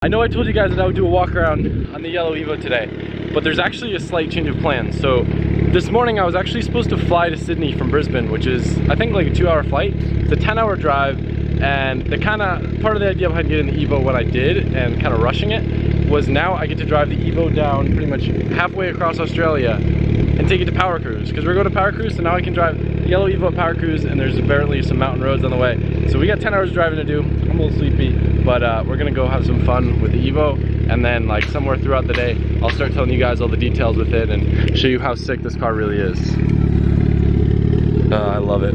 I know I told you guys that I would do a walk around on the yellow Evo today, but there's actually a slight change of plans. So this morning I was actually supposed to fly to Sydney from Brisbane, which is I think like a 2-hour flight. It's a 10-hour drive, and the kind of part of the idea behind getting the Evo when I did and kind of rushing it was now I get to drive the Evo down pretty much halfway across Australia and take it to Power Cruise, because we're going to Power Cruise, so now I can drive the yellow Evo at Power Cruise, and there's apparently some mountain roads on the way. So we got 10 hours driving to do. I'm a little sleepy, but we're gonna go have some fun with the Evo, and then like somewhere throughout the day I'll start telling you guys all the details with it and show you how sick this car really is. I love it.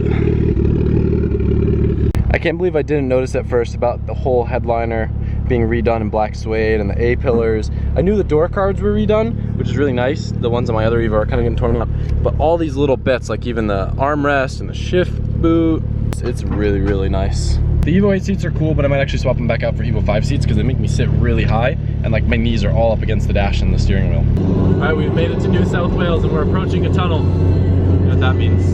I can't believe I didn't notice at first about the whole headliner being redone in black suede and the A-pillars. I knew the door cards were redone, which is really nice. The ones on my other Evo are kind of getting torn up, but all these little bits, like even the armrest and the shift boot, it's really, really nice. The Evo 8 seats are cool, but I might actually swap them back out for Evo 5 seats because they make me sit really high, and like my knees are all up against the dash and the steering wheel. All right, we've made it to New South Wales and we're approaching a tunnel. You know what that means?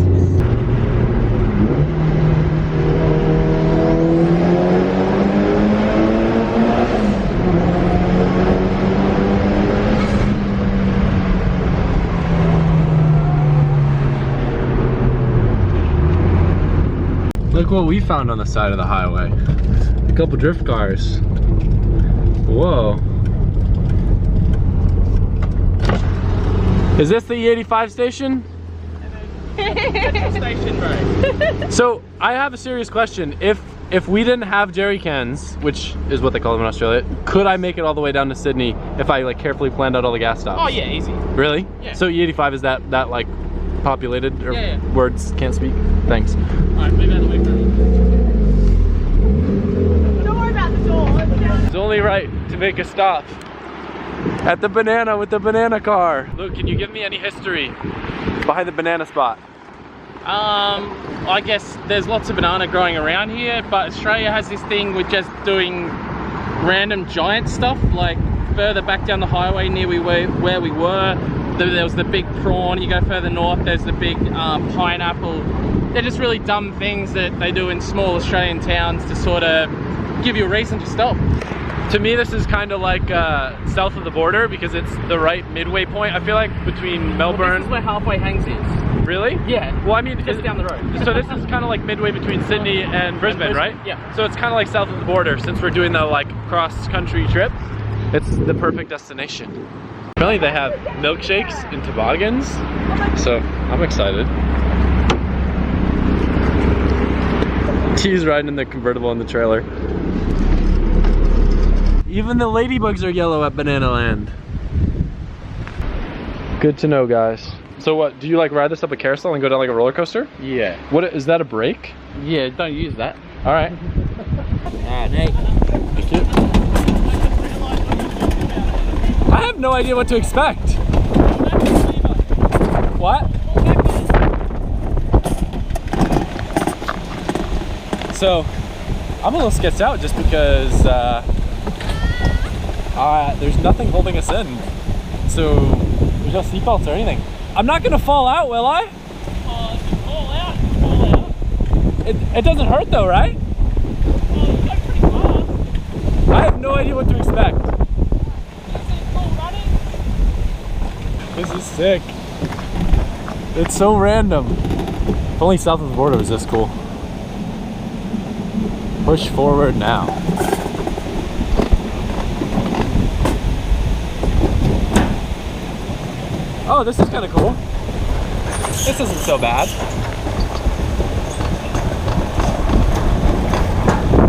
Look what we found on the side of the highway. A couple drift cars. Whoa. Is this the E85 station? Station, right. So I have a serious question. If we didn't have jerry cans, which is what they call them in Australia, could I make it all the way down to Sydney if I like carefully planned out all the gas stops? Oh yeah, easy. Really? Yeah. So E85 is that like populated, or yeah. Words can't speak? Thanks. Alright, move out of the way for me. Don't worry about the door. It's only right to make a stop at the banana with the banana car. Luke, can you give me any history behind the banana spot? I guess there's lots of banana growing around here, but Australia has this thing with just doing random giant stuff, like further back down the highway near where we were. There was the big prawn. You go further north, there's the big pineapple. They're just really dumb things that they do in small Australian towns to sort of give you a reason to stop. To me, this is kind of like south of the border because it's the right midway point, I feel like, between Melbourne. Well, this is where Halfway Hangs is. Really? Yeah. Well, I mean, just down the road. So this is kind of like midway between Sydney and Brisbane, right? Yeah. So it's kind of like south of the border. Since we're doing the like cross-country trip, it's the perfect destination. Apparently they have milkshakes and toboggans, so I'm excited. He's riding in the convertible in the trailer. Even the ladybugs are yellow at Banana Land. Good to know, guys. So what, do you like ride this up a carousel and go down like a roller coaster? Yeah. What, is that a brake? Yeah, don't use that. All right. Nate. Thank you. I have no idea what to expect. What? So, I'm a little sketched out just because there's nothing holding us in. So, there's no seatbelts or anything. I'm not gonna fall out, will I? If you fall out, you fall out. It doesn't hurt though, right? Well, you go pretty fast. I have no idea what to expect. This is sick. It's so random. If only south of the border was this cool. Push forward now. Oh, this is kind of cool. This isn't so bad.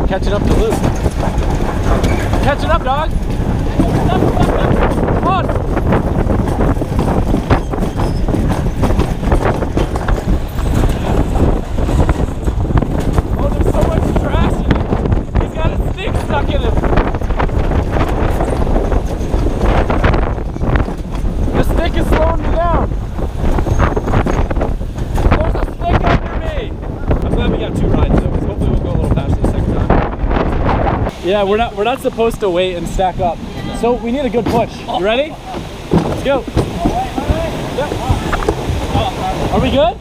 Catching up to Luke. Catching up, dog. Come on. Yeah, we're not supposed to wait and stack up. So we need a good push. You ready? Let's go. Yep. Are we good?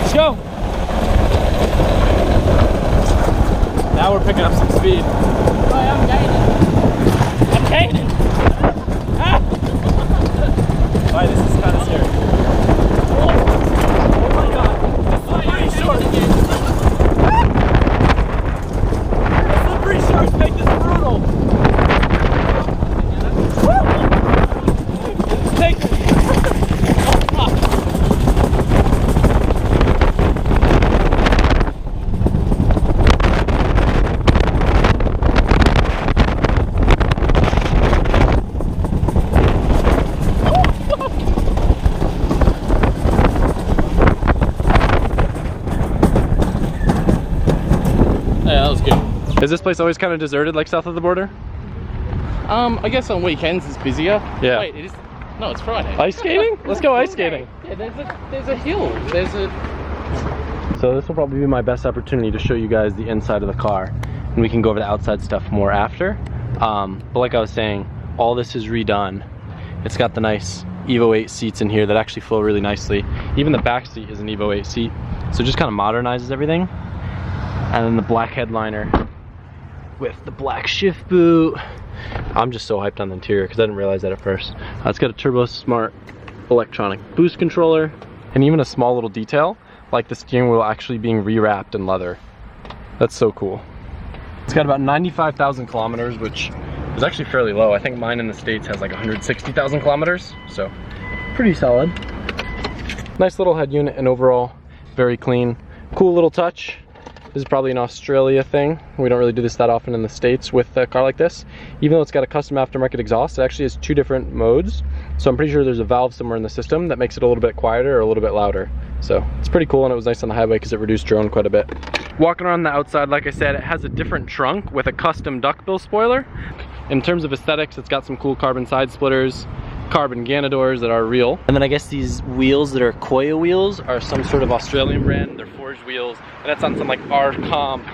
Let's go. Now we're picking up some speed. I'm gaining. Is this place always kind of deserted like south of the border? I guess on weekends it's busier. Yeah. Wait, it is. No, it's Friday. Ice skating? Let's go ice skating. Yeah, there's a hill. So this will probably be my best opportunity to show you guys the inside of the car, and we can go over the outside stuff more after. But like I was saying, all this is redone. It's got the nice Evo 8 seats in here that actually flow really nicely. Even the back seat is an Evo 8 seat, so it just kind of modernizes everything. And then the black headliner with the black shift boot. I'm just so hyped on the interior because I didn't realize that at first. It's got a Turbo Smart electronic boost controller, and even a small little detail like the steering wheel actually being rewrapped in leather. That's so cool. It's got about 95,000 kilometers, which is actually fairly low. I think mine in the States has like 160,000 kilometers, so pretty solid. Nice little head unit, and overall very clean. Cool little touch. This is probably an Australia thing. We don't really do this that often in the States with a car like this. Even though it's got a custom aftermarket exhaust, it actually has 2 different modes. So I'm pretty sure there's a valve somewhere in the system that makes it a little bit quieter or a little bit louder. So it's pretty cool, and it was nice on the highway because it reduced drone quite a bit. Walking around the outside, like I said, it has a different trunk with a custom duckbill spoiler. In terms of aesthetics, it's got some cool carbon side splitters, carbon Ganadors that are real. And then I guess these wheels that are Koya wheels are some sort of Australian brand. They're forged wheels, and that's on some like R-Comp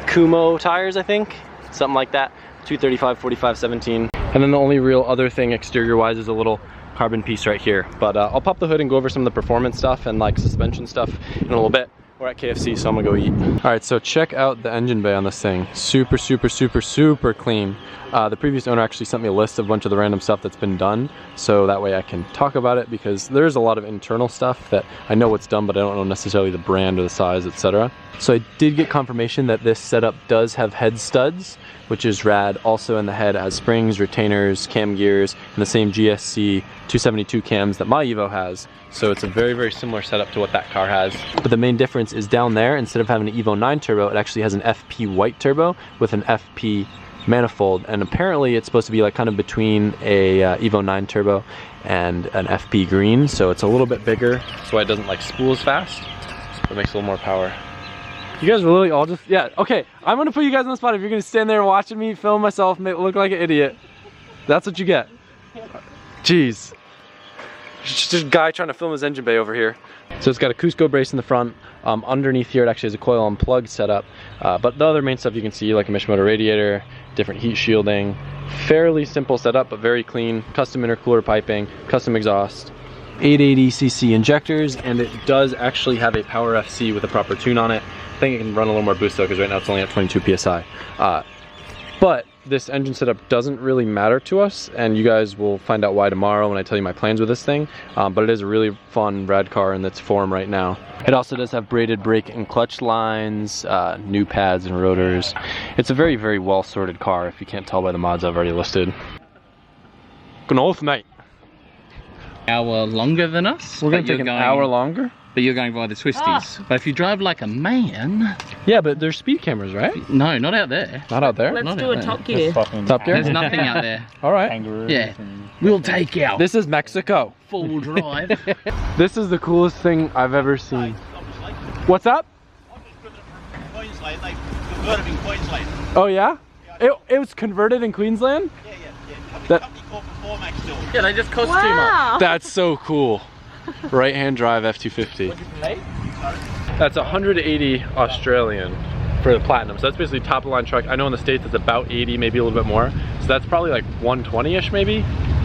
Kumo tires, I think. Something like that. 235, 45, 17. And then the only real other thing exterior-wise is a little carbon piece right here. But I'll pop the hood and go over some of the performance stuff and like suspension stuff in a little bit. We're at KFC, so I'm gonna go eat. All right, so check out the engine bay on this thing. Super, super, super, super clean. The previous owner actually sent me a list of a bunch of the random stuff that's been done, so that way I can talk about it, because there's a lot of internal stuff that I know what's done, but I don't know necessarily the brand or the size, etc. So I did get confirmation that this setup does have head studs, which is rad. Also in the head it has springs, retainers, cam gears, and the same GSC 272 cams that my Evo has. So it's a very, very similar setup to what that car has. But the main difference is down there, instead of having an Evo 9 turbo, it actually has an FP white turbo with an FP manifold. And apparently it's supposed to be like kind of between a Evo 9 turbo and an FP green. So it's a little bit bigger, so it doesn't like spool as fast. It makes a little more power. You guys are literally all just, yeah, okay. I'm gonna put you guys on the spot. If you're gonna stand there watching me film myself, look like an idiot, that's what you get. Jeez. Just a guy trying to film his engine bay over here. So it's got a Cusco brace in the front. Underneath here it actually has a coil and plug setup. But the other main stuff you can see, like a Mishimoto radiator, different heat shielding. Fairly simple setup, but very clean. Custom intercooler piping, custom exhaust. 880cc injectors, and it does actually have a Power FC with a proper tune on it. I think it can run a little more boost though, because right now it's only at 22 PSI. But this engine setup doesn't really matter to us, and you guys will find out why tomorrow when I tell you my plans with this thing. But it is a really fun, rad car in its form right now. It also does have braided brake and clutch lines, new pads and rotors. It's a very, very well sorted car, if you can't tell by the mods I've already listed. Good oath, mate. Hour longer than us. We're gonna take an hour longer? But you're going by the twisties. But if you drive like a man... Yeah, but there's speed cameras, right? No, not out there. Not out there? Let's do a Top Gear. Top Gear? There's nothing out there. All right. Yeah. We'll take out. This is Mexico. Full drive. This is the coolest thing I've ever seen. What's up? Queensland, they converted in Queensland. Oh yeah? It was converted in Queensland? Yeah. Company called Performax still. Yeah, they just cost too much. That's so cool. Right-hand drive F250. That's 180 Australian for the Platinum. So that's basically top of the line truck. I know in the States it's about 80, maybe a little bit more. So that's probably like 120-ish maybe.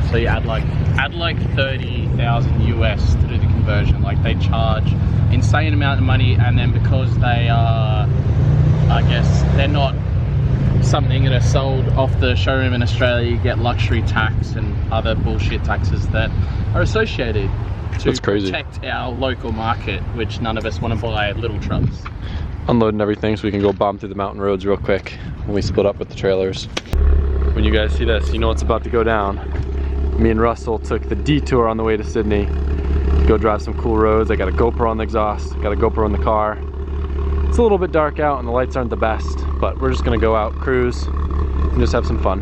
So you add like 30,000 US to do the conversion. Like they charge insane amount of money, and then because they are, I guess, they're not something that are sold off the showroom in Australia, you get luxury tax and other bullshit taxes that are associated to protect our local market, which none of us want to buy little trucks. Unloading everything so we can go bomb through the mountain roads real quick when we split up with the trailers. When you guys see this, you know what's about to go down. Me and Russell took the detour on the way to Sydney to go drive some cool roads. I got a GoPro on the exhaust, got a GoPro in the car. It's a little bit dark out and the lights aren't the best, but we're just gonna go out, cruise, and just have some fun.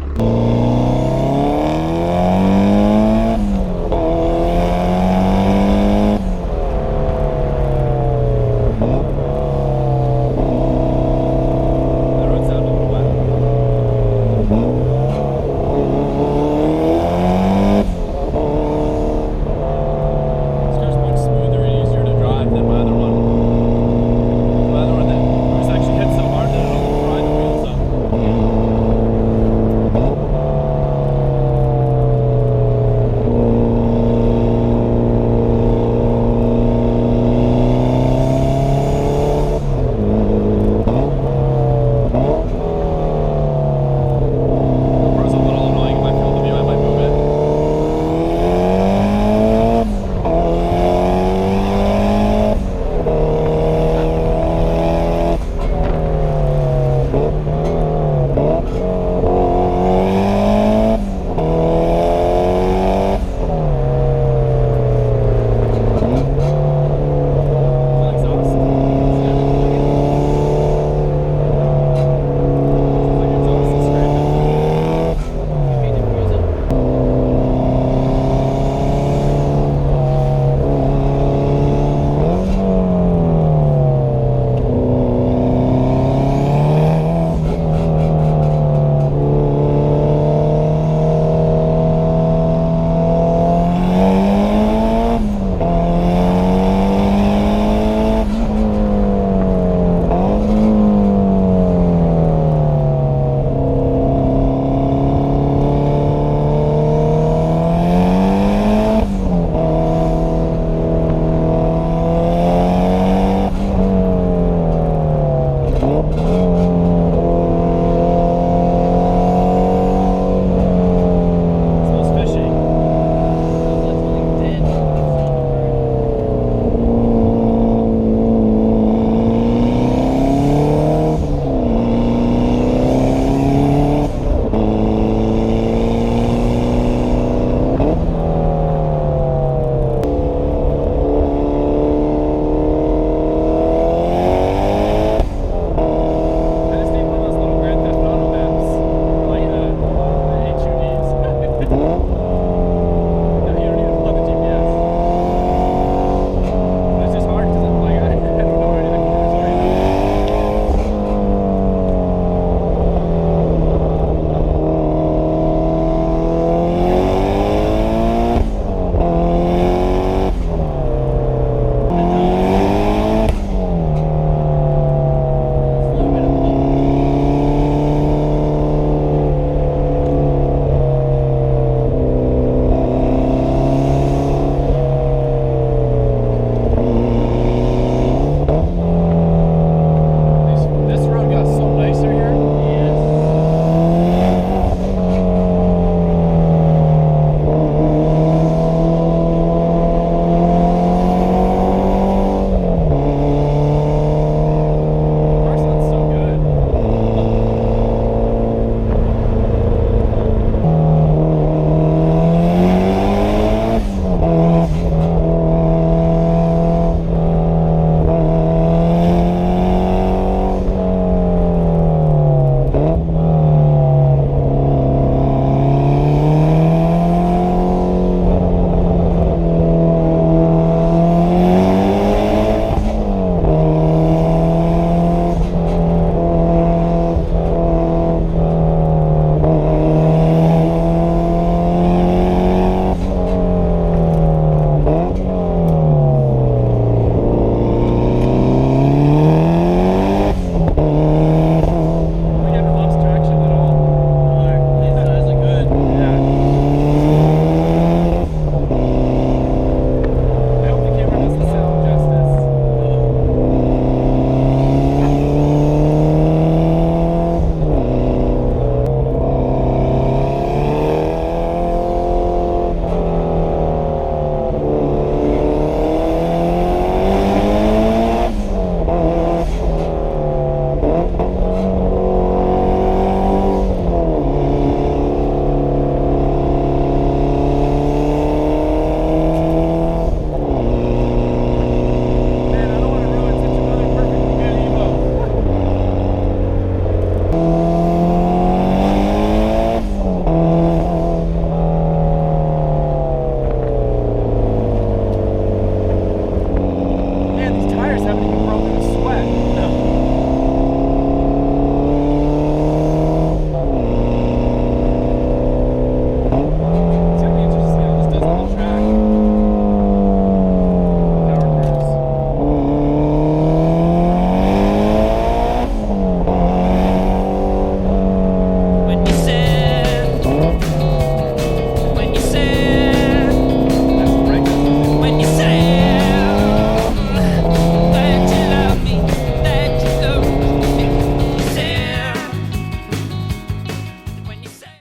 Yeah.